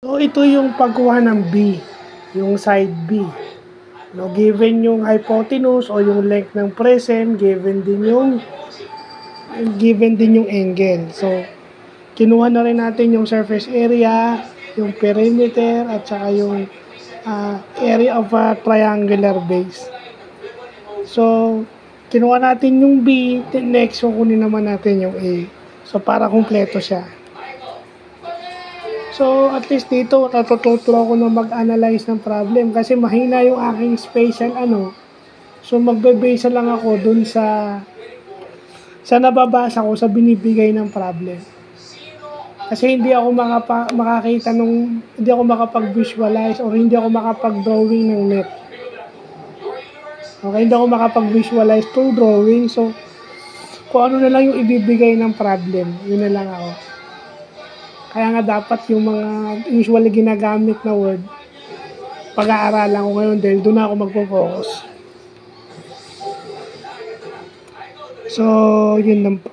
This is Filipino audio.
So, ito yung pagkuha ng B, yung side B. No, given yung hypotenuse o yung length ng prism, given din yung angle. So, kinuha na rin natin yung surface area, yung perimeter, at saka yung area of a triangular base. So, kinuha natin yung B, next, so kunin naman natin yung A. So, para kumpleto siya. So, at least dito, natututo ako na mag-analyze ng problem kasi mahina yung aking spatial So, magbe-base lang ako dun sa nababasa ko sa binibigay ng problem. Kasi hindi ako makakita hindi ako makapag-visualize or hindi ako makapag-drawing ng net. Okay, hindi ako makapag-visualize through drawing. So, kung ano na lang yung ibibigay ng problem, yun na lang ako. Kaya nga dapat yung mga usually ginagamit na word, pag-aaralan ko ngayon dahil doon ako magpo-focus. So, yun lang po.